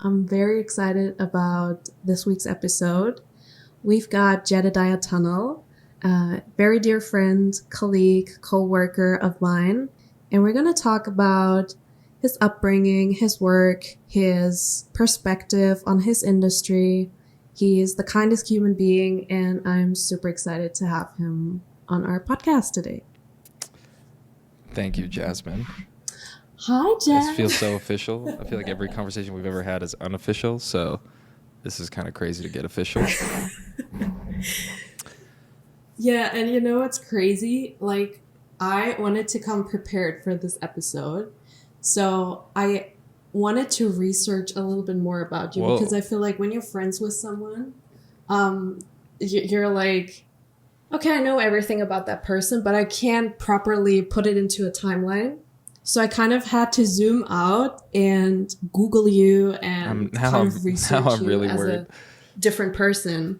I'm very excited about this week's episode. We've got Jedediah Thunell, a very dear friend, colleague, co-worker of mine, and we're going to talk about his upbringing, his work, his perspective on his industry. He's the kindest human being, and I'm super excited to have him on our podcast today. Thank you, Jasmine. Hi, Jazz. This feels so official. I feel like every conversation we've ever had is unofficial, so this is kind of crazy to get official. Yeah, and you know what's crazy? Like, I wanted to come prepared for this episode, so I wanted to research a little bit more about you. Whoa. Because I feel like when you're friends with someone, you're like, okay, I know everything about that person, but I can't properly put it into a timeline. So I kind of had to zoom out and Google you and kind of research you really as a different person.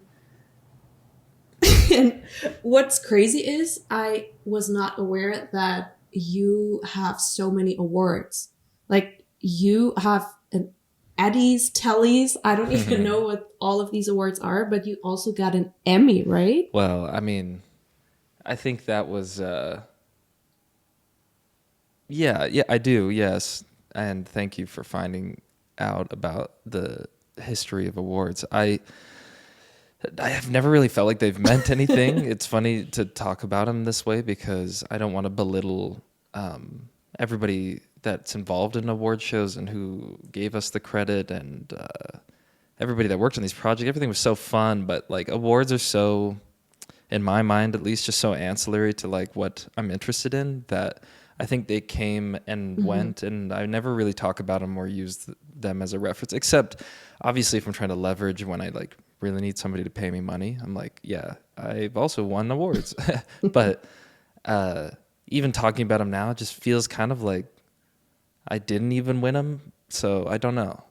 And what's crazy is I was not aware that you have so many awards. Like, you have an Eddies, Tellys. I don't even know what all of these awards are, but you also got an Emmy, right? Well, I mean, I think that was... Yeah, I do, yes. And thank you for finding out about the history of awards. I have never really felt like they've meant anything. It's funny to talk about them this way because I don't want to belittle everybody that's involved in award shows and who gave us the credit and everybody that worked on these projects. Everything was so fun, but like awards are so, in my mind at least, just so ancillary to like what I'm interested in that I think they came and went, and I never really talk about them or use them as a reference, except obviously if I'm trying to leverage when I like really need somebody to pay me money. I'm like, yeah, I've also won awards. But even talking about them now, it just feels kind of like I didn't even win them. So I don't know.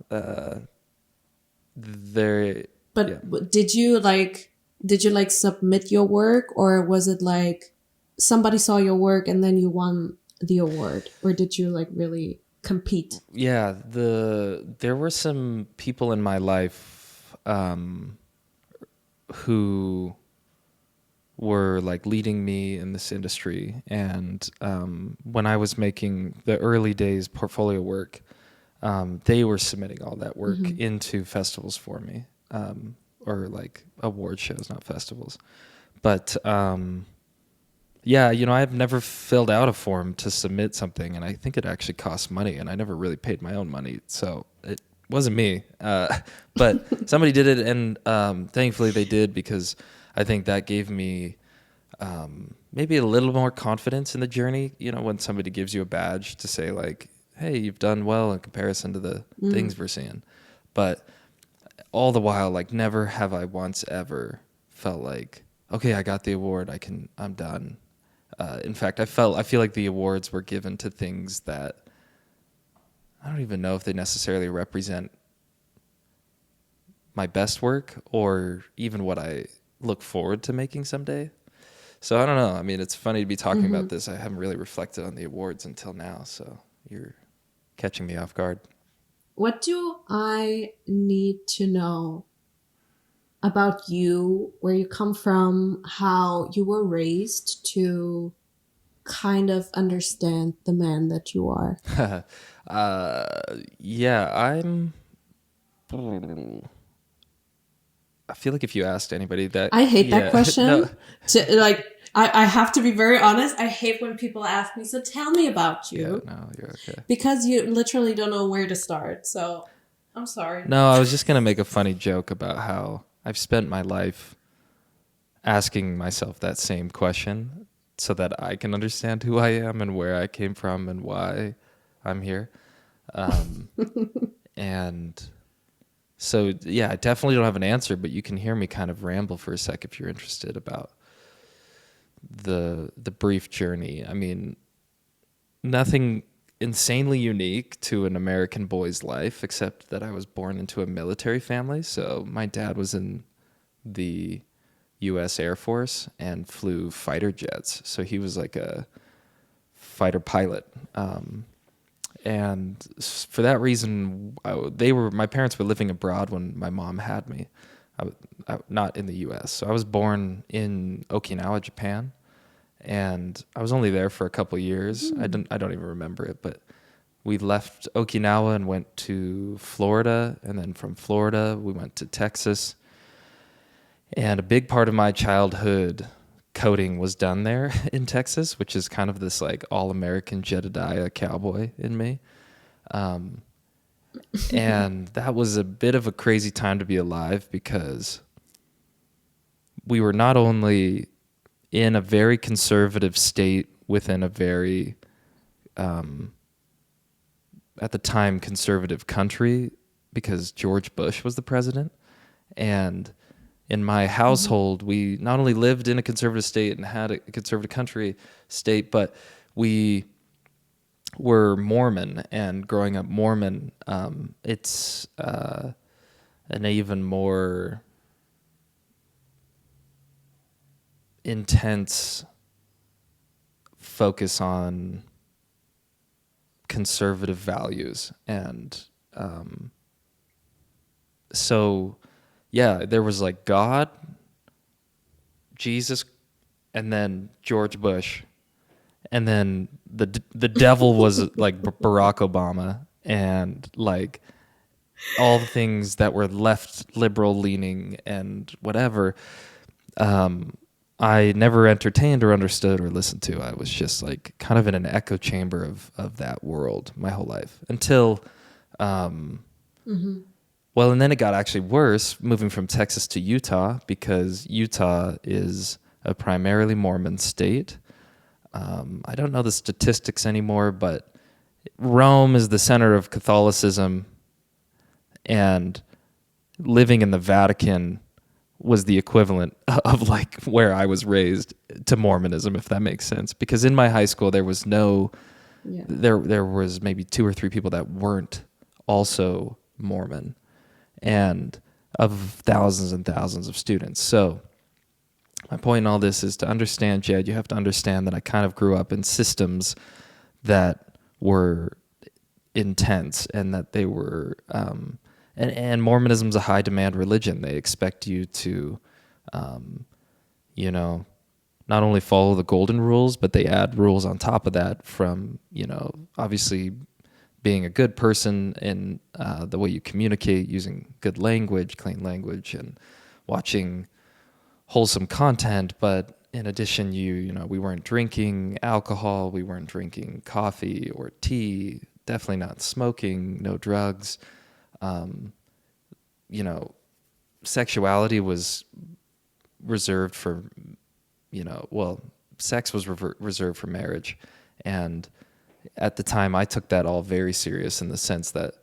Did you submit your work, or was it like somebody saw your work and then you won the award, or did you like really compete? Yeah, there were some people in my life who were like leading me in this industry, and when I was making the early days portfolio work, they were submitting all that work into festivals for me, or like award shows, not festivals. But yeah, you know, I've never filled out a form to submit something, and I think it actually costs money, and I never really paid my own money, so it wasn't me. But somebody did it, and thankfully they did, because I think that gave me maybe a little more confidence in the journey, you know, when somebody gives you a badge to say like, hey, you've done well in comparison to the things we're seeing. But all the while, like, never have I once ever felt like, okay, I got the award, I'm done. In fact, I feel like the awards were given to things that I don't even know if they necessarily represent my best work or even what I look forward to making someday. So I don't know. I mean, it's funny to be talking about this. I haven't really reflected on the awards until now, so you're catching me off guard. What do I need to know about you, where you come from, how you were raised, to kind of understand the man that you are? Yeah, I feel like if you asked anybody that... I hate that question. No. I have to be very honest. I hate when people ask me, so tell me about you. Yeah, no, you're okay. Because you literally don't know where to start. So I'm sorry. No, I was just going to make a funny joke about how I've spent my life asking myself that same question so that I can understand who I am and where I came from and why I'm here. And so, yeah, I definitely don't have an answer, but you can hear me kind of ramble for a sec if you're interested about the brief journey. I mean, nothing insanely unique to an American boy's life, except that I was born into a military family. So my dad was in the U.S. Air Force and flew fighter jets. So he was like a fighter pilot. And for that reason, my parents were living abroad when my mom had me, not in the U.S. So I was born in Okinawa, Japan, and I was only there for a couple years. I don't even remember it, but we left Okinawa and went to Florida, and then from Florida we went to Texas. And a big part of my childhood coding was done there in Texas, which is kind of this like all-American Jedediah cowboy in me. And that was a bit of a crazy time to be alive, because we were not only in a very conservative state within a very, at the time, conservative country, because George Bush was the president. And in my household, we not only lived in a conservative state and had a conservative country state, but we were Mormon. And growing up Mormon, it's an even more intense focus on conservative values. And so, yeah, there was like God, Jesus, and then George Bush, and then the devil was like Barack Obama, and like all the things that were left liberal leaning and whatever. I never entertained or understood or listened to. I was just like kind of in an echo chamber of that world my whole life until. Well, and then it got actually worse moving from Texas to Utah, because Utah is a primarily Mormon state. I don't know the statistics anymore, but Rome is the center of Catholicism, and living in the Vatican was the equivalent of like where I was raised to Mormonism, if that makes sense. Because in my high school, there was there was maybe 2 or 3 people that weren't also Mormon, and of thousands and thousands of students. So my point in all this is to understand, Jed, you have to understand that I kind of grew up in systems that were intense, and that they were, and Mormonism's a high demand religion. They expect you to, not only follow the golden rules, but they add rules on top of that from, obviously being a good person in the way you communicate, using good language, clean language, and watching wholesome content. But in addition, we weren't drinking alcohol, we weren't drinking coffee or tea, definitely not smoking, no drugs. Sexuality was reserved for, sex was reserved for marriage. And at the time, I took that all very serious, in the sense that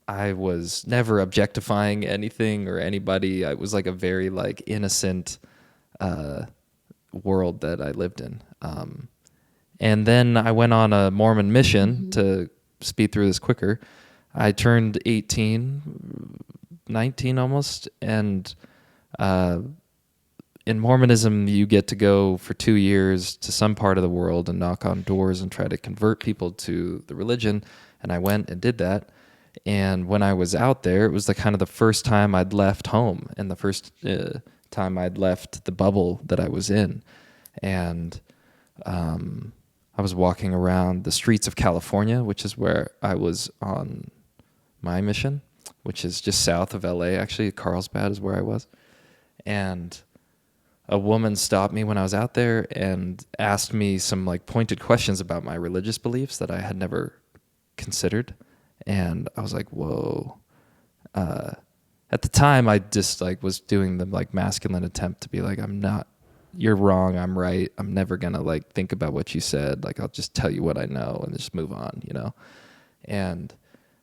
I was never objectifying anything or anybody. I was like a very like innocent world that I lived in. And then I went on a Mormon mission to speed through this quicker. I turned 18, 19 almost, and in Mormonism, you get to go for 2 years to some part of the world and knock on doors and try to convert people to the religion. And I went and did that. And when I was out there, it was the kind of the first time I'd left home, and the first time I'd left the bubble that I was in. And I was walking around the streets of California, which is where I was on my mission, which is just south of LA, actually. Carlsbad is where I was. And a woman stopped me when I was out there and asked me some like pointed questions about my religious beliefs that I had never considered. And I was like, whoa. At the time, I just like was doing the like masculine attempt to be like, you're wrong, I'm right. I'm never gonna like think about what you said. Like, I'll just tell you what I know and just move on,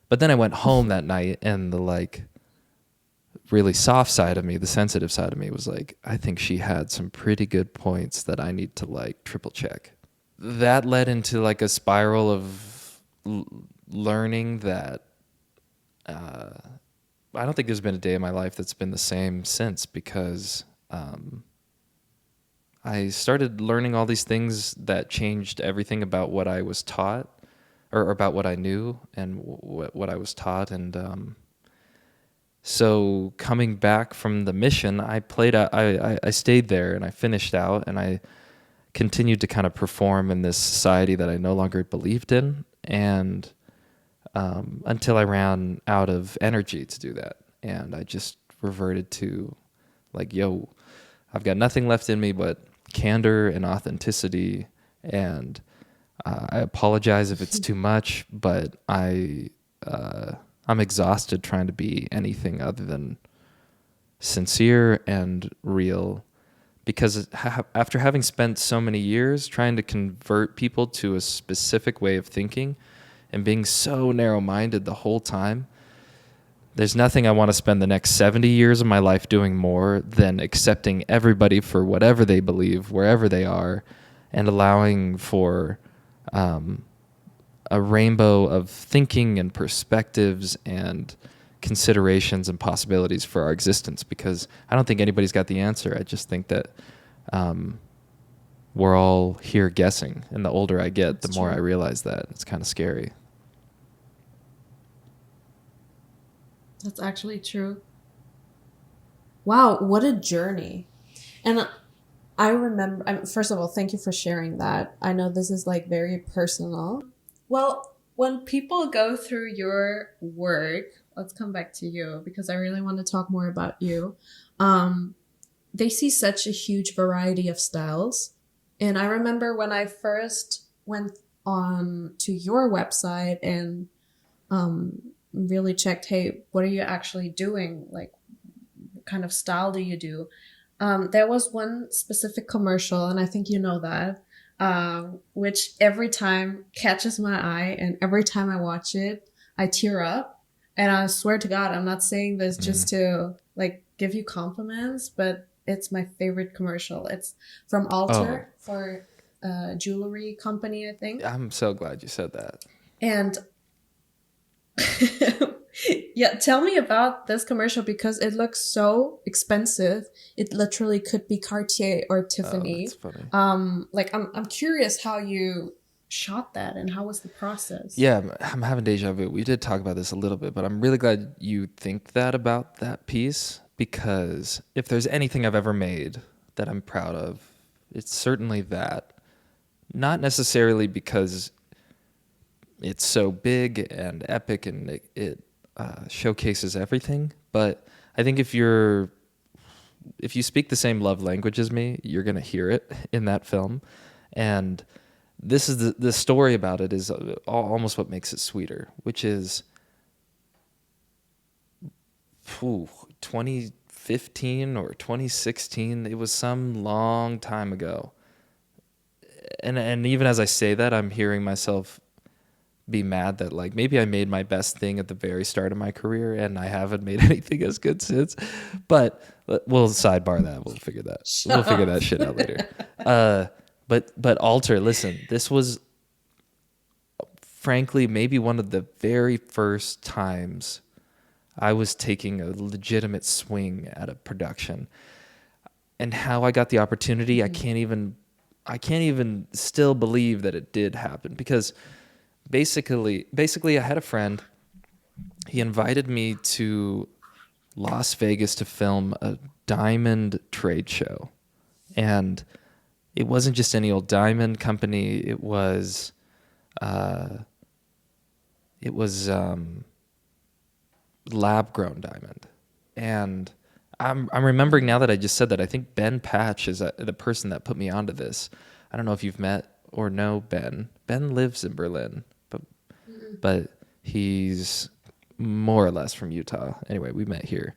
but then I went home that night, and the like really soft side of me, the sensitive side of me, was like, I think she had some pretty good points that I need to like triple check. That led into like a spiral of learning that I don't think there's been a day in my life that's been the same since, because I started learning all these things that changed everything about what I was taught. or about what I knew and what I was taught. And so coming back from the mission, I stayed there and I finished out, and I continued to kind of perform in this society that I no longer believed in, and until I ran out of energy to do that. And I just reverted to like, yo, I've got nothing left in me but candor and authenticity. And I apologize if it's too much, but I'm exhausted trying to be anything other than sincere and real. Because after having spent so many years trying to convert people to a specific way of thinking and being so narrow-minded the whole time, there's nothing I want to spend the next 70 years of my life doing more than accepting everybody for whatever they believe, wherever they are, and allowing for a rainbow of thinking and perspectives and considerations and possibilities for our existence, because I don't think anybody's got the answer. I just think that we're all here guessing, and the older I get, the more I realize that. It's kind of scary. That's actually true. Wow, what a journey. And I remember, first of all, thank you for sharing that. I know this is like very personal. Well, when people go through your work, let's come back to you because I really want to talk more about you. They see such a huge variety of styles. And I remember when I first went on to your website and really checked, hey, what are you actually doing? Like, what kind of style do you do? There was one specific commercial, and I think you know that, which every time catches my eye, and every time I watch it, I tear up. And I swear to God, I'm not saying this just to like give you compliments, but it's my favorite commercial. It's from Alter for a jewelry company, I think. I'm so glad you said that. And yeah, tell me about this commercial because it looks so expensive. It literally could be Cartier or Tiffany. Oh, that's funny. Like I'm curious how you shot that and how was the process? Yeah, I'm having deja vu. We did talk about this a little bit, but I'm really glad you think that about that piece, because if there's anything I've ever made that I'm proud of, it's certainly that. Not necessarily because it's so big and epic and it showcases everything, but I think if you speak the same love language as me, you're going to hear it in that film. And this is the story about it is almost what makes it sweeter, which is 2015 or 2016. It was some long time ago. And even as I say that, I'm hearing myself be mad that like maybe I made my best thing at the very start of my career and I haven't made anything as good since. But we'll sidebar that. We'll figure that shit out later. But Alter, listen, this was frankly maybe one of the very first times I was taking a legitimate swing at a production. And how I got the opportunity, I can't even still believe that it did happen, because basically I had a friend. He invited me to Las Vegas to film a diamond trade show. And it wasn't just any old diamond company. It was lab-grown diamond. And I'm remembering now that I just said that, I think Ben Patch is the person that put me onto this. I don't know if you've met or know Ben. Ben lives in Berlin, but he's more or less from Utah. Anyway, we met here.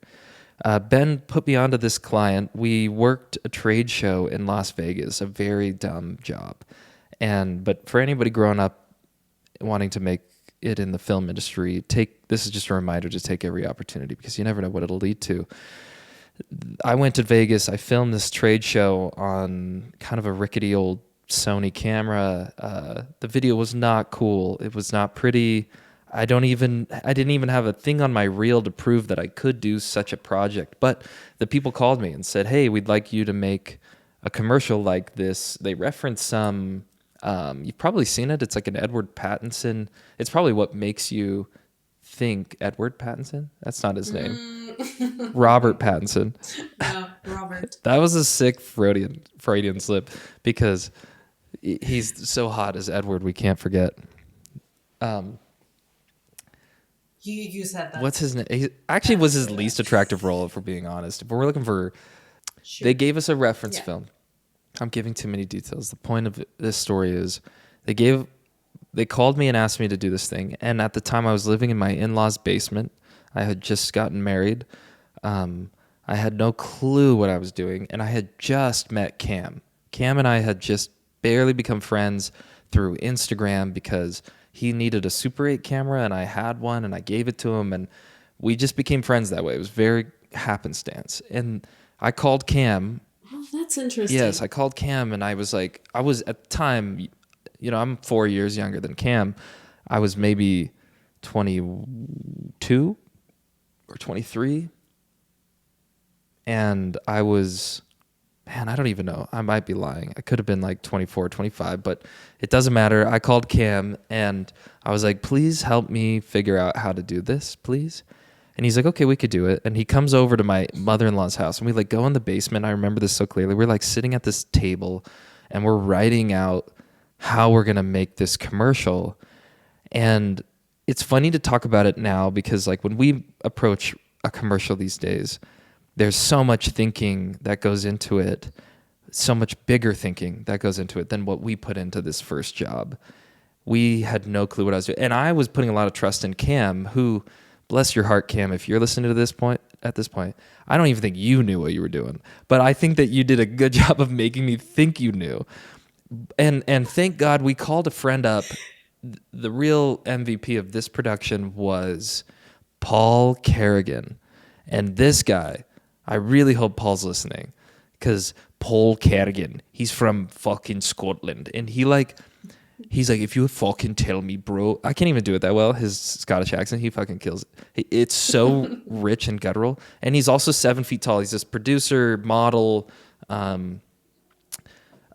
Ben put me onto this client. We worked a trade show in Las Vegas, a very dumb job. But for anybody growing up wanting to make it in the film industry, this is just a reminder to take every opportunity, because you never know what it'll lead to. I went to Vegas. I filmed this trade show on kind of a rickety old Sony camera. The video was not cool. It was not pretty. I didn't even have a thing on my reel to prove that I could do such a project. But the people called me and said, "Hey, we'd like you to make a commercial like this." They referenced some You've probably seen it. It's like an Edward Pattinson. It's probably what makes you think Edward Pattinson. That's not his name. Robert Pattinson. Yeah, Robert. That was a sick Freudian slip because he's so hot as Edward. We can't forget. You said that. What's his name? He actually was his least attractive role, if we're being honest. If we're looking for, they gave us a reference film. I'm giving too many details. The point of this story is they called me and asked me to do this thing. And at the time I was living in my in-laws' basement. I had just gotten married. I had no clue what I was doing. And I had just met Cam. Cam and I had just barely become friends through Instagram because he needed a Super 8 camera and I had one and I gave it to him. And we just became friends that way. It was very happenstance. And I called Cam. Oh, that's interesting. Yes, I called Cam and I was at the time, I'm 4 years younger than Cam. I was maybe 22 or 23. And I was, I don't even know. I might be lying. I could have been like 24, 25, but it doesn't matter. I called Cam and I was like, please help me figure out how to do this, please. And he's like, okay, we could do it. And he comes over to my mother-in-law's house and we like go in the basement. I remember this so clearly. We're like sitting at this table and we're writing out how we're going to make this commercial. And it's funny to talk about it now because like when we approach a commercial these days, there's so much thinking that goes into it, so much bigger thinking that goes into it than what we put into this first job. We had no clue what I was doing. And I was putting a lot of trust in Cam, who, bless your heart, Cam, if you're listening to this point, I don't even think you knew what you were doing. But I think that you did a good job of making me think you knew. And thank God we called a friend up. The real MVP of this production was Paul Kerrigan. And this guy, I really hope Paul's listening, because Paul Kerrigan, he's from fucking Scotland. And he's like, if you fucking tell me, bro, I can't even do it that well. His Scottish accent, he fucking kills it. It's so rich and guttural. And he's also 7 feet tall. He's this producer, model,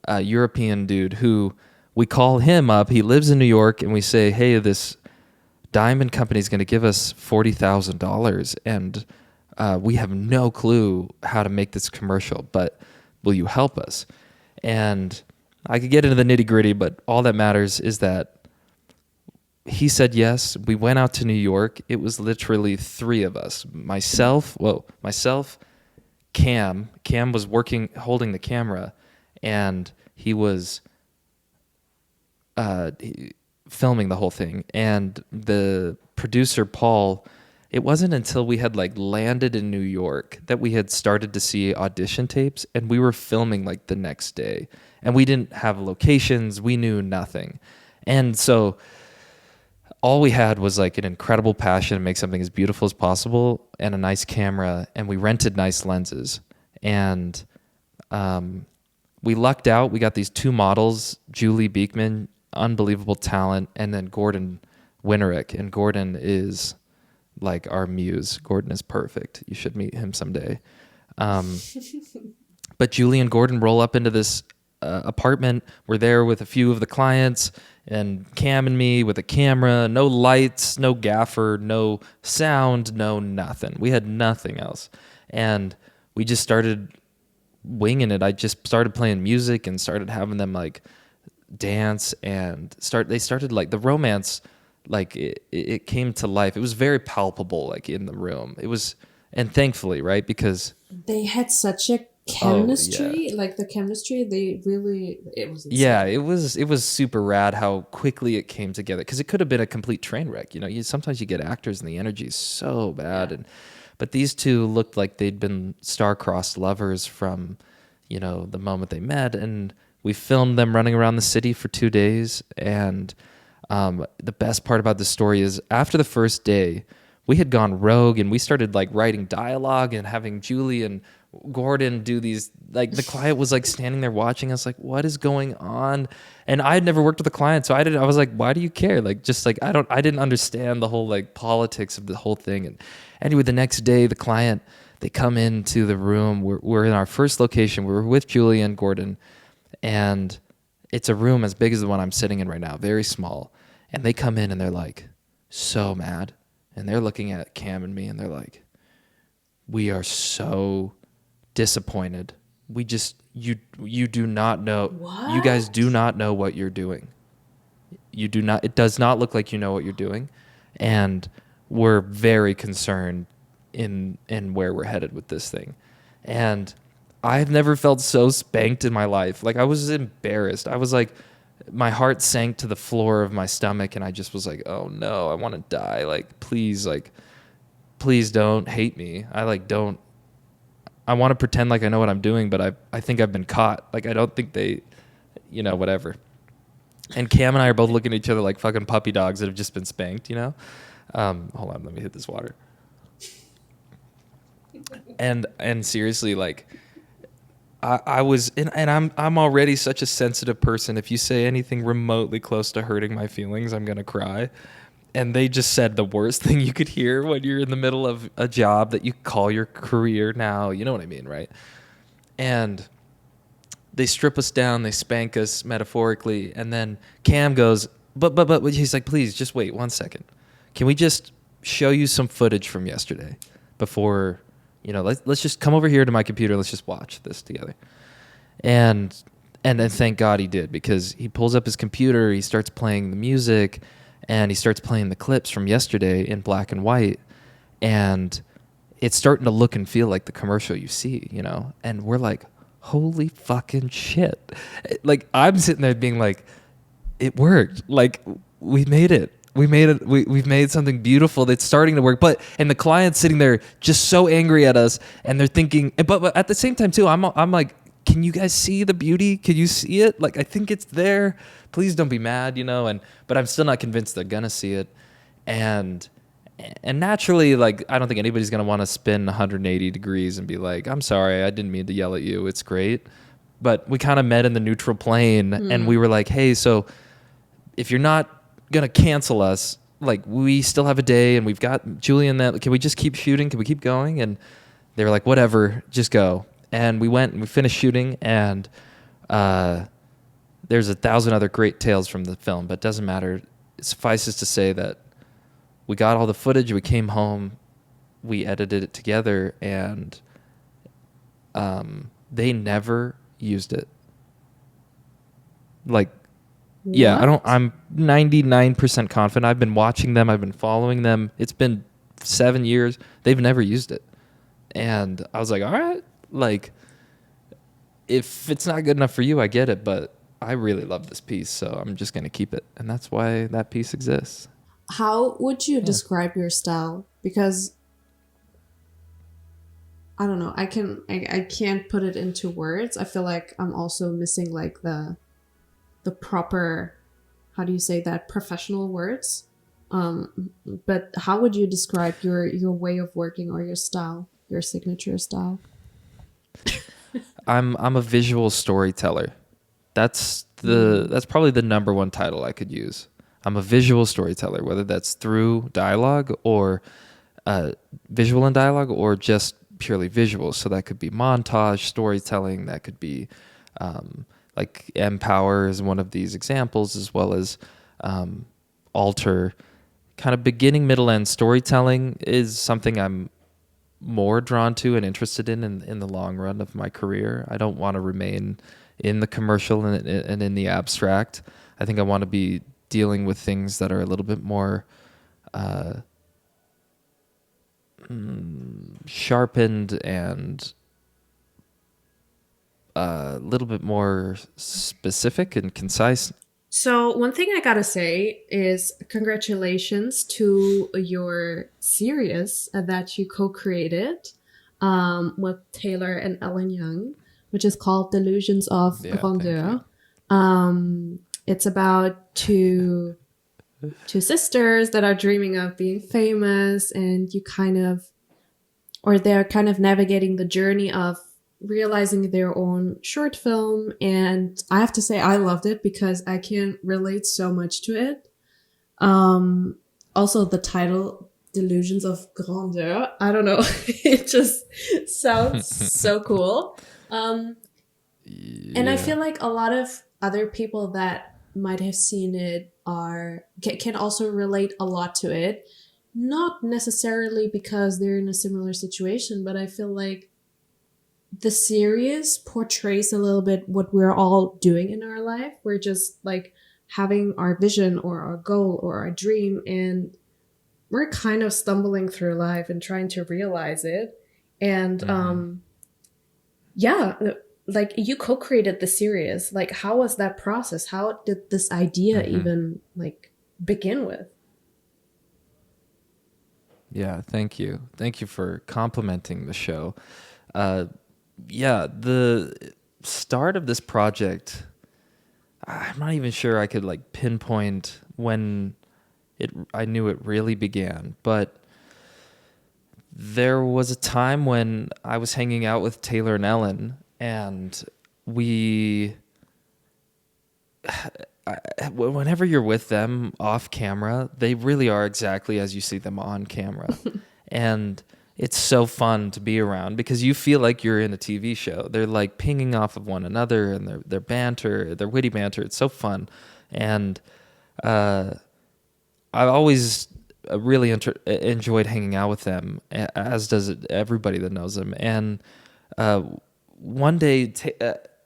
European dude who we call him up. He lives in New York and we say, hey, this diamond company is going to give us $40,000 and we have no clue how to make this commercial, but will you help us? And I could get into the nitty gritty, but all that matters is that he said yes. We went out to New York. It was literally three of us. Myself, Cam. Cam was holding the camera, and he was filming the whole thing. And the producer, Paul, it wasn't until we had like landed in New York that we had started to see audition tapes, and we were filming like the next day. And we didn't have locations. We knew nothing. And so all we had was like an incredible passion to make something as beautiful as possible and a nice camera. And we rented nice lenses. And we lucked out. We got these two models, Julie Beekman, unbelievable talent, and then Gordon Winterick. And Gordon is like our muse. Gordon is perfect. You should meet him someday. But Julie and Gordon roll up into this apartment. We're there with a few of the clients, and Cam and me with a camera, no lights, no gaffer, no sound, no nothing. We had nothing else. And we just started winging it. I just started playing music and started having them like dance and they started like the romance, like it came to life. It was very palpable, like in the room. It was, and thankfully, right? Because they had such a chemistry, like the chemistry, it was insane. Yeah, it was super rad how quickly it came together, because it could have been a complete train wreck. Sometimes you get actors and the energy is so bad, but these two looked like they'd been star-crossed lovers from the moment they met. And we filmed them running around the city for 2 days. And the best part about the story is after the first day, we had gone rogue and we started like writing dialogue and having Julie and Gordon do these, like the client was like standing there watching us like, what is going on? And I had never worked with a client, so I was like, why do you care? Like, just like, I didn't understand the whole like politics of the whole thing. And anyway, the next day the client, they come into the room. We're in our first location. We were with Julie and Gordon, and it's a room as big as the one I'm sitting in right now, very small. And they come in and they're like so mad. And they're looking at Cam and me and they're like, we are so disappointed. You do not know. What? You guys do not know what you're doing. You do not. It does not look like you know what you're doing. And we're very concerned in where we're headed with this thing. And I've never felt so spanked in my life. Like, I was embarrassed. I was like, my heart sank to the floor of my stomach, and I just was like, oh no, I want to die. Like, please don't hate me. I want to pretend like I know what I'm doing, but I think I've been caught. Like, I don't think they, whatever. And Cam and I are both looking at each other like fucking puppy dogs that have just been spanked, Hold on, let me hit this water. And seriously, like, I was, and I'm already such a sensitive person. If you say anything remotely close to hurting my feelings, I'm gonna cry. And they just said the worst thing you could hear when you're in the middle of a job that you call your career now. You know what I mean, right? And they strip us down, they spank us metaphorically, and then Cam goes, but he's like, please just wait 1 second. Can we just show you some footage from yesterday before, let's just come over here to my computer, let's just watch this together. And then thank God he did, because he pulls up his computer, he starts playing the music, and he starts playing the clips from yesterday in black and white, and it's starting to look and feel like the commercial you see, and we're like, holy fucking shit. Like, I'm sitting there being like, it worked. Like, we made it. We've made something beautiful that's starting to work. And the client's sitting there just so angry at us, and they're thinking, but at the same time too, I'm like, can you guys see the beauty? Can you see it? Like, I think it's there. Please don't be mad, but I'm still not convinced they're gonna see it. And naturally, like, I don't think anybody's going to want to spin 180 degrees and be like, I'm sorry, I didn't mean to yell at you. It's great. But we kind of met in the neutral plane, and we were like, hey, so if you're not going to cancel us, like, we still have a day, and we've got Julian, that can we just keep shooting? Can we keep going? And they were like, whatever, just go. And we went and we finished shooting, and there's 1,000 other great tales from the film, but it doesn't matter. It suffices to say that we got all the footage, we came home, we edited it together, and they never used it. Like, what? Yeah, I'm 99% confident. I've been watching them, I've been following them. It's been 7 years. They've never used it. And I was like, all right, like, if it's not good enough for you, I get it, but I really love this piece, so I'm just going to keep it. And that's why that piece exists. How would you describe your style? Because I don't know, I can't put it into words. I feel like I'm also missing like the proper, how do you say that, professional words. But how would you describe your way of working, or your style, your signature style? I'm a visual storyteller. That's probably the number one title I could use. I'm a visual storyteller, whether that's through dialogue or visual and dialogue, or just purely visual. So that could be montage storytelling. That could be like Empower is one of these examples, as well as Alter. Kind of beginning, middle, end storytelling is something I'm more drawn to and interested in the long run of my career. I don't want to remain in the commercial and in the abstract. I think I want to be dealing with things that are a little bit more sharpened and a little bit more specific and concise. So one thing I gotta say is congratulations to your series that you co-created with Taylor and Ellen Young, which is called Delusions of Grandeur. It's about two sisters that are dreaming of being famous, and they're kind of navigating the journey of realizing their own short film. And I have to say, I loved it because I can relate so much to it. Also, the title, Delusions of Grandeur, I don't know, it just sounds so cool. And I feel like a lot of other people that might have seen it can also relate a lot to it. Not necessarily because they're in a similar situation, but I feel like the series portrays a little bit what we're all doing in our life. We're just like having our vision or our goal or our dream, and we're kind of stumbling through life and trying to realize it. And yeah, like you co-created the series. Like, how was that process? How did this idea even like begin with? Yeah, thank you. Thank you for complimenting the show. Yeah, the start of this project, I'm not even sure I could like pinpoint when I knew it really began, but there was a time when I was hanging out with Taylor and Ellen, and whenever you're with them off camera, they really are exactly as you see them on camera. And it's so fun to be around because you feel like you're in a TV show. They're like pinging off of one another, and their banter, their witty banter. It's so fun. And I've always really enjoyed hanging out with them, as does everybody that knows them. And one day,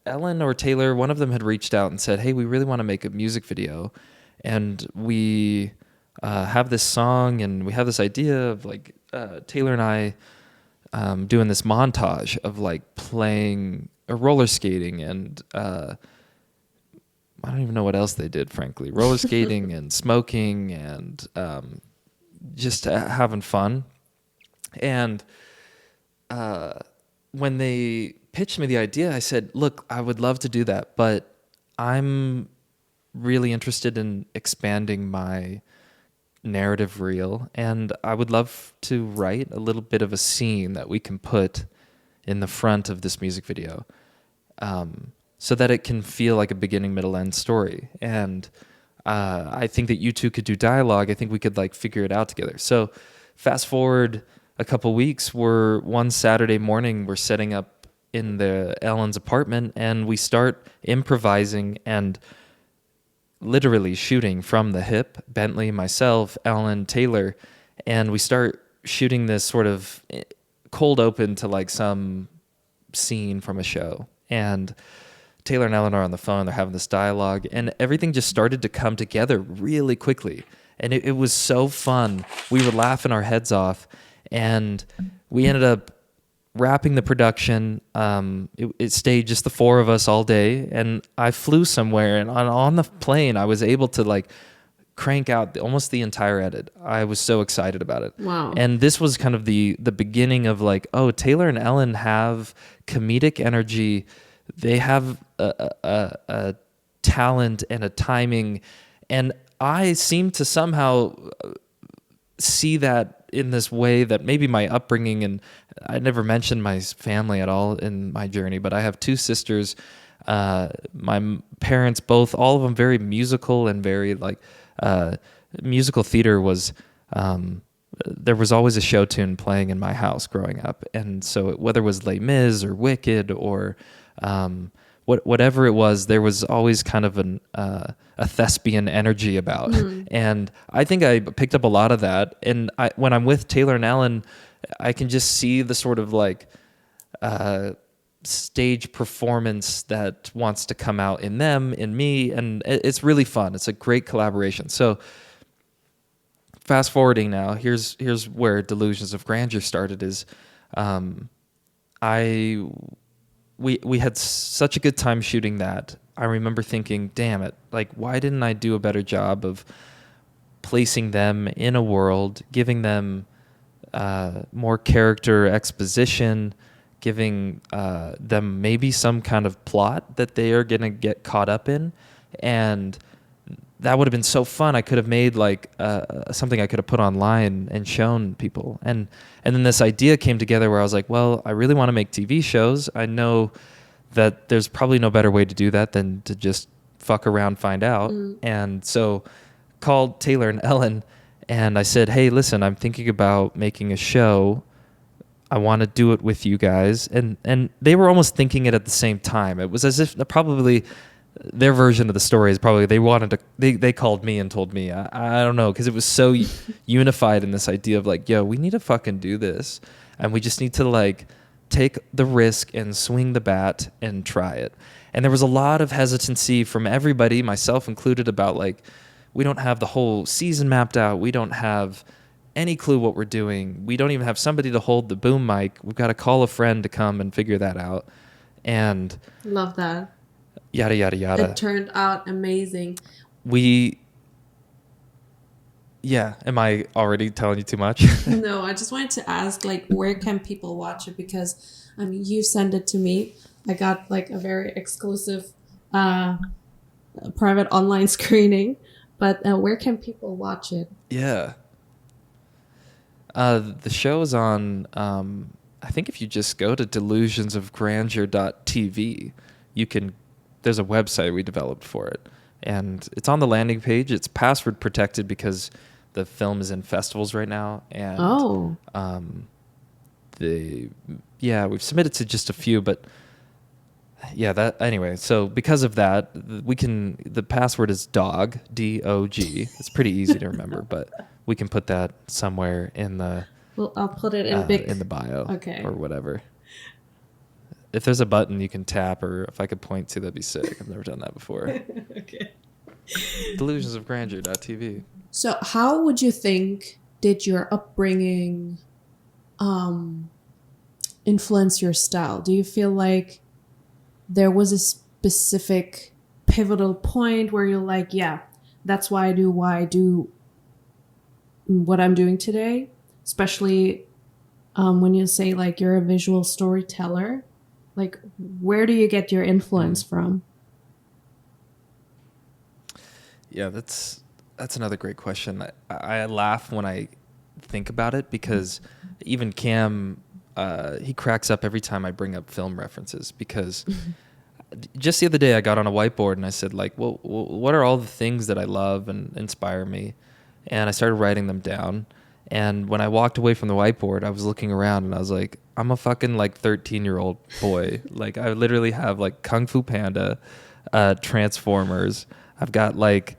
Ellen or Taylor, one of them had reached out and said, "Hey, we really want to make a music video, and we have this song, and we have this idea of like Taylor and I doing this montage of like playing or roller skating, and I don't even know what else they did, frankly, roller skating and smoking and just having fun." And when they pitched me the idea, I said, "Look, I would love to do that, but I'm really interested in expanding my narrative reel, and I would love to write a little bit of a scene that we can put in the front of this music video, so that it can feel like a beginning, middle, end story. And I think that you two could do dialogue. I think we could like figure it out together." So fast forward a couple weeks, one Saturday morning, we're setting up in Ellen's apartment, and we start improvising and literally shooting from the hip. Bentley, myself, Ellen, Taylor, and we start shooting this sort of cold open to like some scene from a show. And Taylor and Ellen are on the phone, they're having this dialogue, and everything just started to come together really quickly. And it was so fun. We were laughing our heads off, and we ended up wrapping the production. It stayed just the four of us all day, and I flew somewhere, and on the plane I was able to like crank out almost the entire edit. I was so excited about it. Wow. And this was kind of the beginning of like, oh, Taylor and Ellen have comedic energy. They have a talent and a timing, and I seem to somehow see that in this way that maybe my upbringing, and I never mentioned my family at all in my journey, but I have two sisters. My parents, all of them very musical and very like musical theater was, there was always a show tune playing in my house growing up. And so whether it was Les Mis or Wicked or whatever it was, there was always kind of a thespian energy about. And I think I picked up a lot of that. And when I'm with Taylor and Ellen, I can just see the sort of like stage performance that wants to come out in them, in me, and it's really fun. It's a great collaboration. So fast forwarding now, here's where Delusions of Grandeur started. Is we had such a good time shooting that. I remember thinking, damn it, like why didn't I do a better job of placing them in a world, giving them more character exposition, giving them maybe some kind of plot that they are going to get caught up in. And that would have been so fun. I could have made like something I could have put online and shown people. And then this idea came together where I was like, well, I really want to make TV shows. I know that there's probably no better way to do that than to just fuck around, find out. And so called Taylor and Ellen, and I said, hey, listen, I'm thinking about making a show. I want to do it with you guys. And they were almost thinking it at the same time. It was as if probably their version of the story is probably they called me and told me. I don't know, because it was so unified in this idea of like, yo, we need to fucking do this, and we just need to like take the risk and swing the bat and try it. And there was a lot of hesitancy from everybody, myself included, about like, we don't have the whole season mapped out. We don't have any clue what we're doing. We don't even have somebody to hold the boom mic. We've got to call a friend to come and figure that out. And love that. Yada, yada, yada. It turned out amazing. Am I already telling you too much? No, I just wanted to ask, like, where can people watch it? Because, I mean, you send it to me. I got, like, a very exclusive private online screening. But where can people watch it? Yeah. The show is on, I think if you just go to delusionsofgrandeur.tv, there's a website we developed for it. And it's on the landing page. It's password protected because the film is in festivals right now. And we've submitted to just a few, but anyway, so because of that, the password is DOG, D-O-G. It's pretty easy to remember, but we can put that somewhere in the... Well, I'll put it in the bio, okay, or whatever. If there's a button you can tap, or if I could point to, that'd be sick. I've never done that before. Okay. Delusionsofgrandeur.tv. So how would you think did your upbringing influence your style? Do you feel like there was a specific pivotal point where you're like, yeah, that's why I do what I'm doing today? Especially when you say like you're a visual storyteller, like where do you get your influence from? Yeah, that's another great question. I laugh when I think about it because even Cam, he cracks up every time I bring up film references, because just the other day I got on a whiteboard and I said like, well, what are all the things that I love and inspire me? And I started writing them down. And when I walked away from the whiteboard, I was looking around and I was like, I'm a fucking like 13-year-old boy. Like I literally have like Kung Fu Panda, Transformers. I've got like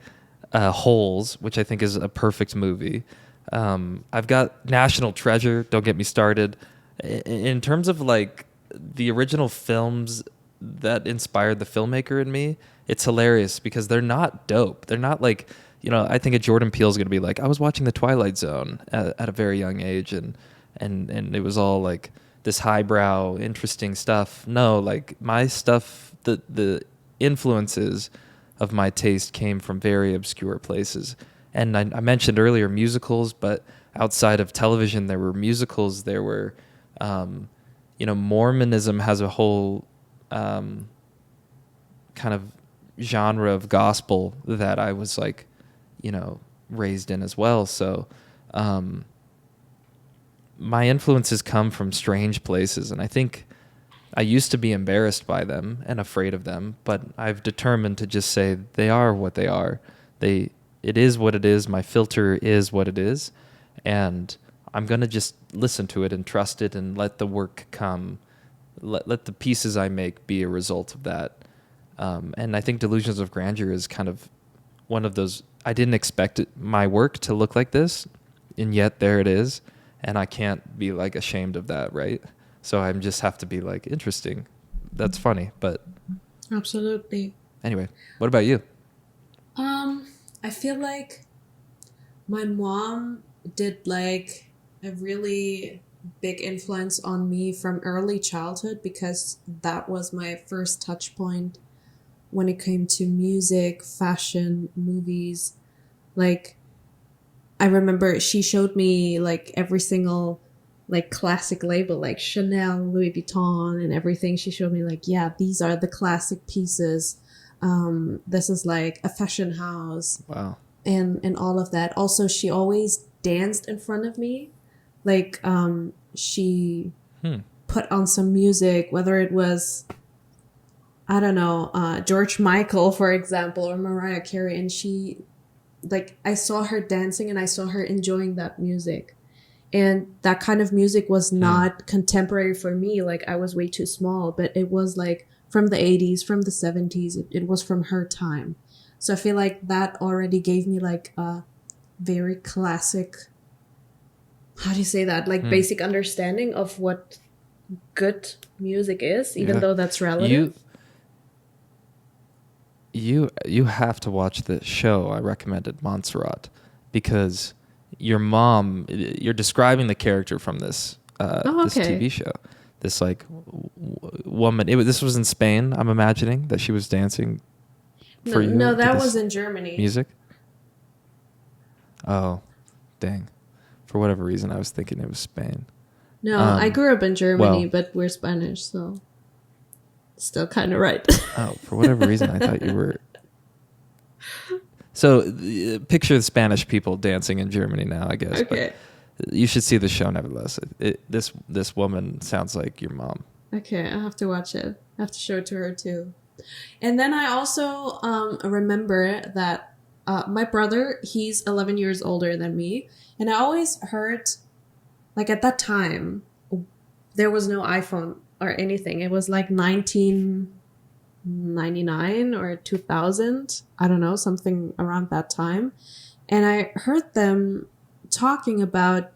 Holes, which I think is a perfect movie. I've got National Treasure. Don't get me started. In terms of like the original films that inspired the filmmaker in me, it's hilarious because they're not dope. They're not like, I think a Jordan Peele's going to be like, I was watching The Twilight Zone at a very young age, and it was all like this highbrow, interesting stuff. No, like my stuff, the influences of my taste came from very obscure places. And I mentioned earlier musicals, but outside of television, there were musicals. There were, Mormonism has a whole kind of genre of gospel that I was like, raised in as well. So my influences come from strange places, and I think I used to be embarrassed by them and afraid of them, but I've determined to just say they are what they are. It is what it is. My filter is what it is, and I'm going to just listen to it and trust it and let the work come. Let the pieces I make be a result of that. And I think Delusions of Grandeur is kind of one of those. I didn't expect my work to look like this, and yet there it is, and I can't be like ashamed of that, right? So I just have to be like, interesting. That's funny, but... Absolutely. Anyway, what about you? I feel like my mom did like a really big influence on me from early childhood, because that was my first touch point when it came to music, fashion, movies. Like, I remember she showed me like every single like classic label, like Chanel, Louis Vuitton, and everything. She showed me like, yeah, these are the classic pieces. This is like a fashion house. Wow. And all of that. Also, she always danced in front of me. Like, she put on some music, whether it was, I don't know, George Michael, for example, or Mariah Carey. And she, like, I saw her dancing and I saw her enjoying that music. And that kind of music was not contemporary for me. Like, I was way too small, but it was like from the 80s, from the 70s. It was from her time. So I feel like that already gave me like a very classic, how do you say that? Like basic understanding of what good music is, even though that's relative. You have to watch the show I recommended, Montserrat, because your mom, you're describing the character from this this TV show. This like woman. This was in Spain. I'm imagining that she was dancing for you. No, that was in Germany. Music. Oh, dang! For whatever reason, I was thinking it was Spain. No, I grew up in Germany, but we're Spanish, so still kind of right. Oh, for whatever reason, I thought you were. So picture the Spanish people dancing in Germany now, I guess. Okay. But you should see the show nevertheless. This woman sounds like your mom. Okay, I have to watch it. I have to show it to her too. And then I also remember that my brother, he's 11 years older than me. And I always heard, like at that time, there was no iPhone or anything. It was like 1999 or 2000. I don't know, something around that time. And I heard them talking about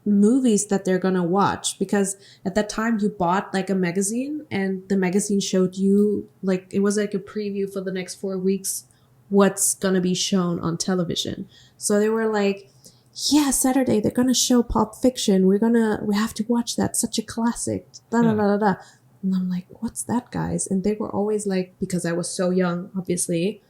movies that they're gonna watch, because at that time you bought like a magazine, and the magazine showed you, like, it was like a preview for the next 4 weeks what's gonna be shown on television. So they were like, yeah, Saturday they're gonna show Pulp Fiction, we have to watch that, such a classic, da da da da da. And I'm like, what's that, guys? And they were always like, because I was so young, obviously,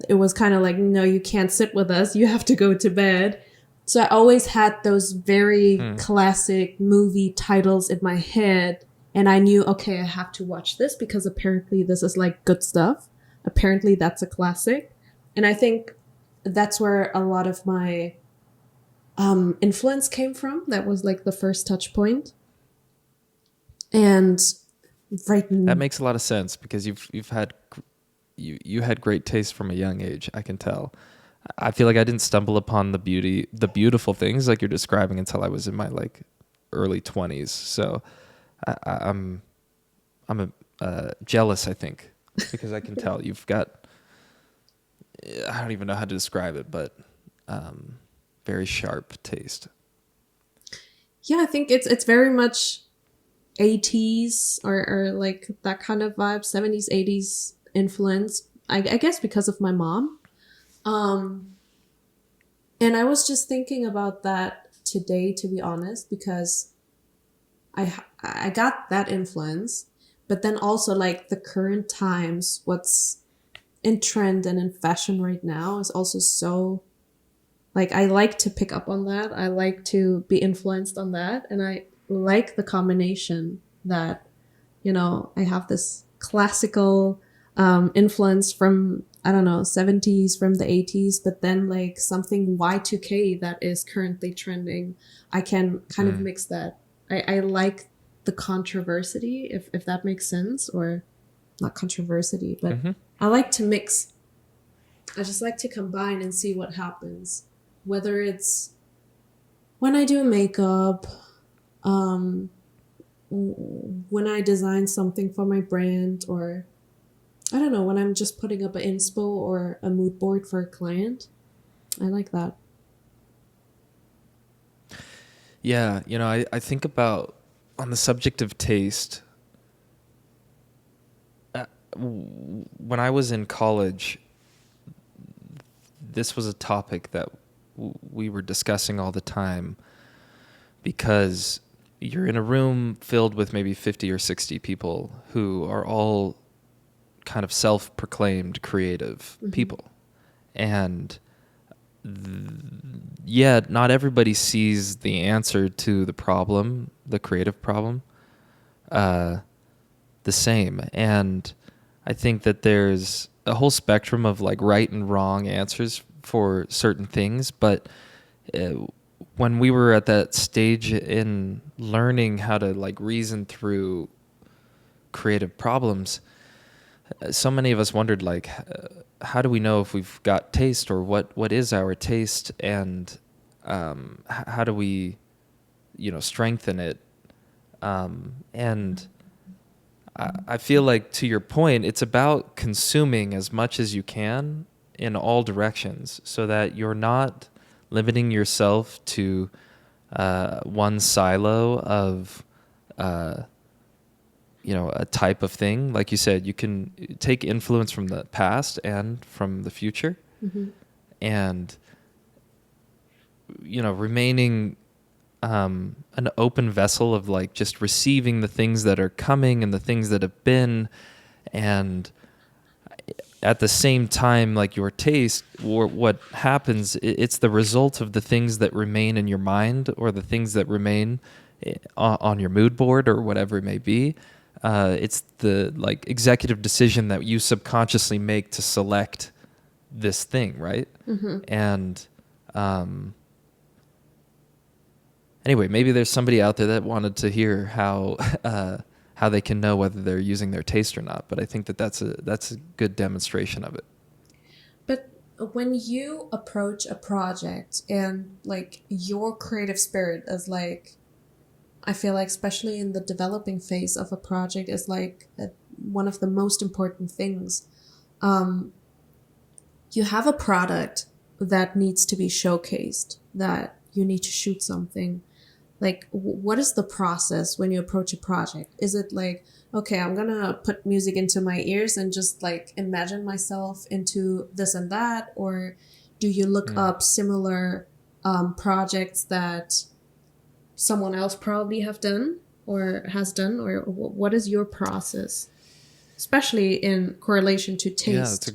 it was kind of like, no, you can't sit with us, you have to go to bed. So I always had those very classic movie titles in my head. And I knew, okay, I have to watch this because apparently this is like good stuff. Apparently that's a classic. And I think that's where a lot of my influence came from. That was like the first touch point. And that makes a lot of sense, because you've had you had great taste from a young age, I can tell. I feel like I didn't stumble upon the beautiful things like you're describing until I was in my like early 20s. So I'm jealous, I think, because I can tell you've got, I don't even know how to describe it, but very sharp taste. Yeah, I think it's very much 80s or like that kind of vibe, 70s, 80s influence. I guess because of my mom. And I was just thinking about that today, to be honest, because I got that influence, but then also like the current times, what's in trend and in fashion right now is also so, like, I like to pick up on that. I like to be influenced on that. And I like the combination that, you know, I have this classical influence from, I don't know, 70s, from the 80s, but then like something Y2K that is currently trending. I can kind of mix that. I like the controversy, if that makes sense, or not controversy, but I like to mix. I just like to combine and see what happens. Whether it's when I do makeup, when I design something for my brand, or I don't know, when I'm just putting up an inspo or a mood board for a client. I like that. Yeah, you know, I think about, on the subject of taste, when I was in college, this was a topic that we were discussing all the time, because you're in a room filled with maybe 50 or 60 people who are all kind of self-proclaimed creative people. And yeah, not everybody sees the answer to the problem, the creative problem, the same. And I think that there's a whole spectrum of like right and wrong answers for certain things. But when we were at that stage in learning how to like reason through creative problems, so many of us wondered, like, how do we know if we've got taste, or what is our taste, and how do we, you know, strengthen it? And I feel like, to your point, it's about consuming as much as you can in all directions so that you're not limiting yourself to one silo of, a type of thing. Like you said, you can take influence from the past and from the future. Mm-hmm. And, remaining an open vessel of like just receiving the things that are coming and the things that have been, and at the same time, like your taste, or what happens, it's the result of the things that remain in your mind or the things that remain on your mood board or whatever it may be. It's the like executive decision that you subconsciously make to select this thing, right? Mm-hmm. And anyway, maybe there's somebody out there that wanted to hear how they can know whether they're using their taste or not. But I think that's a good demonstration of it. But when you approach a project and like your creative spirit is like, I feel like especially in the developing phase of a project is like one of the most important things. You have a product that needs to be showcased, that you need to shoot something. Like, what is the process when you approach a project? Is it like, okay, I'm gonna put music into my ears and just like imagine myself into this and that? Or do you look up similar projects that someone else probably have done or has done? Or what is your process, especially in correlation to taste?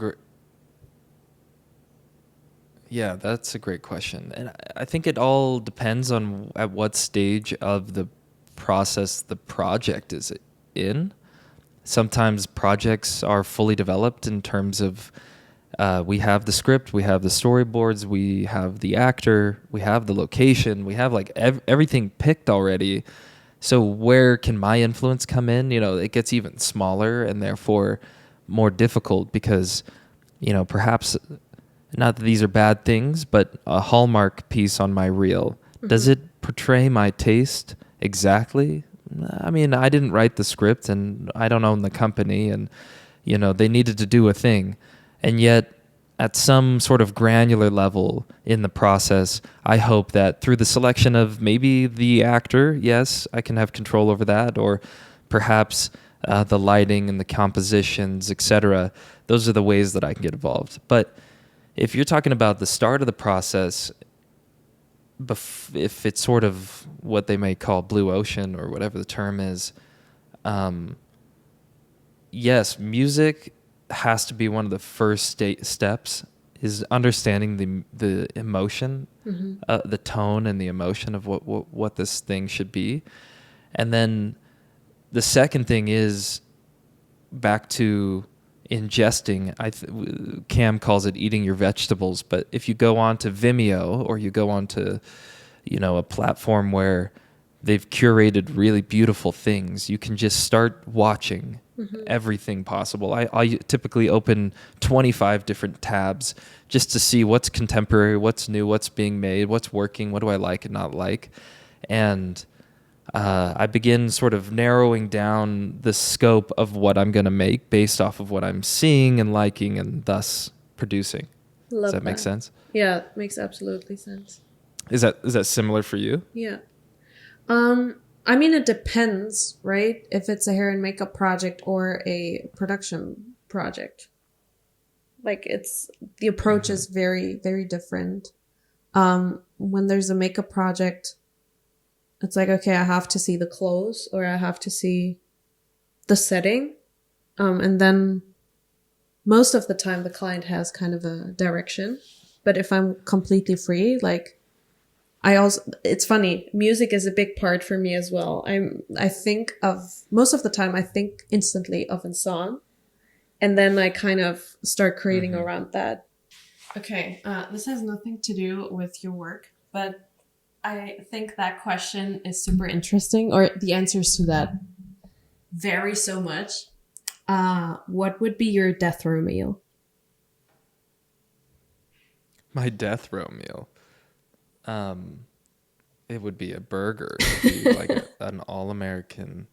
That's a great question. And I think it all depends on at what stage of the process the project is in. Sometimes projects are fully developed in terms of we have the script, we have the storyboards, we have the actor, we have the location, we have like everything picked already. So where can my influence come in? It gets even smaller and therefore more difficult because, perhaps, not that these are bad things, but a Hallmark piece on my reel, does it portray my taste exactly? I mean, I didn't write the script and I don't own the company, and, they needed to do a thing. And yet, at some sort of granular level in the process, I hope that through the selection of maybe the actor, yes, I can have control over that, or perhaps the lighting and the compositions, etc. Those are the ways that I can get involved. But if you're talking about the start of the process, if it's sort of what they may call blue ocean or whatever the term is, yes, music has to be one of the first steps, is understanding the emotion, the tone and the emotion of what this thing should be. And then the second thing is back to ingesting. Cam calls it eating your vegetables, but if you go on to Vimeo or you go on to a platform where they've curated really beautiful things, you can just start watching everything possible. I typically open 25 different tabs just to see what's contemporary, what's new, what's being made, what's working, what do I like and not like. And I begin sort of narrowing down the scope of what I'm going to make based off of what I'm seeing and liking and thus producing. Love Does that make sense? Yeah, it makes absolutely sense. Is that similar for you? Yeah. I mean, it depends, right? If it's a hair and makeup project or a production project. Like the approach is very, very different. When there's a makeup project, it's like, okay, I have to see the clothes or I have to see the setting. And then most of the time the client has kind of a direction. But if I'm completely free, like it's funny, music is a big part for me as well. I think most of the time I think instantly of a song. And then I kind of start creating around that. Okay, this has nothing to do with your work, but I think that question is super interesting, or the answers to that vary so much. What would be your death row meal? My death row meal? It would be a burger. It would be like an all-American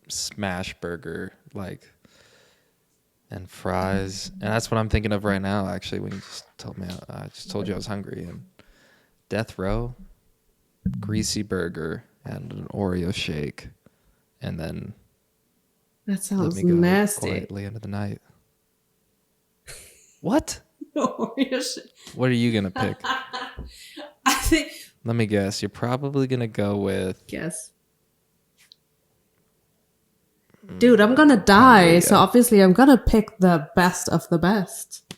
smash burger, like, and fries. And that's what I'm thinking of right now, actually, when you just told me, I just told you I was hungry. And death row, greasy burger, and an Oreo shake. And then That sounds let me go nasty. quietly into the night. What? Oreo shake. What are you going to pick? I think. Let me guess. You're probably going to go with... Guess. Dude, I'm gonna die, so obviously I'm gonna pick the best of the best.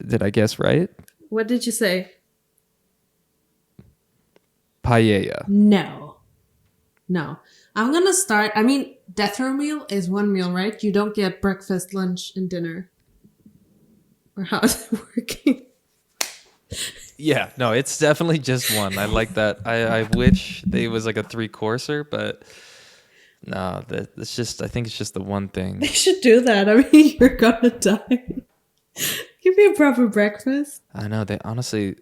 Did I guess right? What did you say? Paella. No. I'm gonna start. I mean, death row meal is one meal, right? You don't get breakfast, lunch, and dinner. Or how is it working? Yeah, no, it's definitely just one. I like that. I wish they was like a 3-courser, but no, that's just. I think it's just the one thing. They should do that. I mean, you're gonna die. Give me a proper breakfast. I know. They honestly,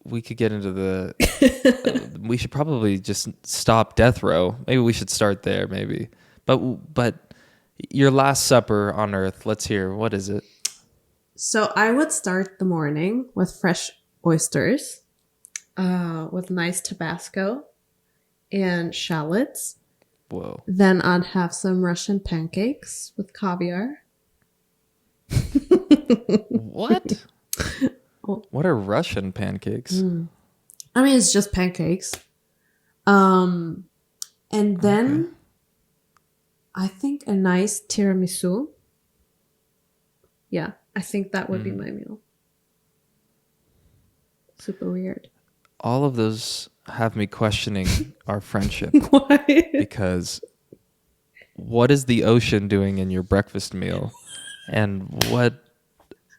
we could get into the. We should probably just stop death row. Maybe we should start there. Maybe, but your last supper on earth. Let's hear. What is it? So I would start the morning with fresh oysters, with nice Tabasco and shallots. Whoa. Then I'd have some Russian pancakes with caviar. What? What are Russian pancakes? I mean, it's just pancakes. And then I think a nice tiramisu. Yeah, I think that would be my meal. Super weird. All of those have me questioning our friendship. Why? Because what is the ocean doing in your breakfast meal? And what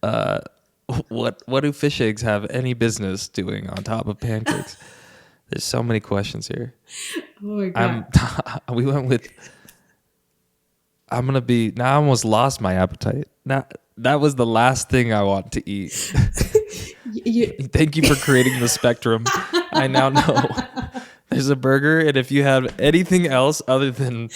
do fish eggs have any business doing on top of pancakes? There's so many questions here. Oh my god. We went with now I almost lost my appetite. Now that was the last thing I want to eat. Thank you for creating the spectrum. I now know there's a burger, and if you have anything else other than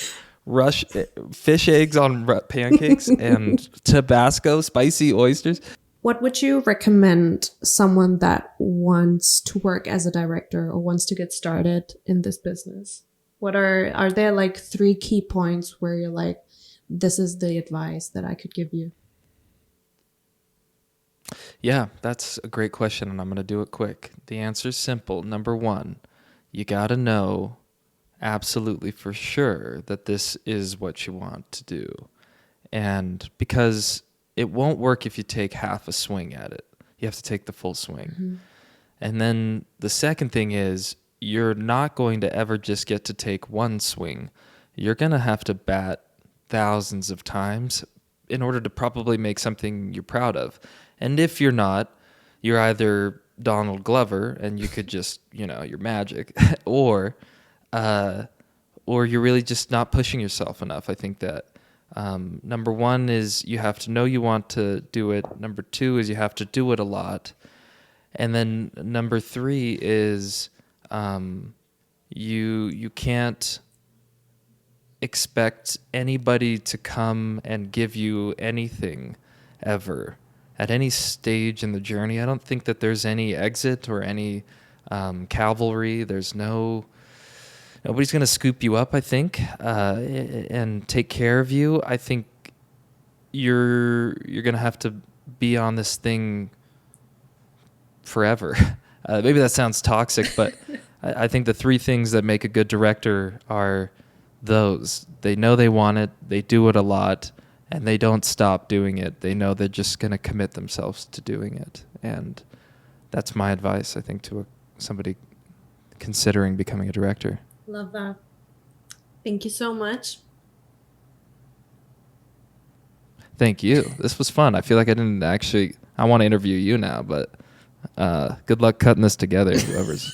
fish eggs on pancakes and Tabasco spicy oysters. What would you recommend someone that wants to work as a director or wants to get started in this business? What are there like 3 key points where you're like, this is the advice that I could give you? Yeah, that's a great question, and I'm going to do it quick. The answer is simple. Number 1, you got to know absolutely for sure that this is what you want to do. And because it won't work if you take half a swing at it. You have to take the full swing. Mm-hmm. And then the second thing is you're not going to ever just get to take one swing. You're going to have to bat thousands of times in order to probably make something you're proud of. And if you're not, you're either Donald Glover and you could just, you're magic, or you're really just not pushing yourself enough. I think that number 1 is you have to know you want to do it. Number 2 is you have to do it a lot. And then number 3 is you can't expect anybody to come and give you anything ever at any stage in the journey. I don't think that there's any exit or any cavalry. There's nobody's going to scoop you up, I think, and take care of you. I think you're going to have to be on this thing forever. Maybe that sounds toxic, but I think the 3 things that make a good director are those. They know they want it, they do it a lot, and they don't stop doing it. They know they're just going to commit themselves to doing it. And that's my advice, I think, to somebody considering becoming a director. Love that. Thank you so much. Thank you. This was fun. I feel like I want to interview you now, but good luck cutting this together, whoever's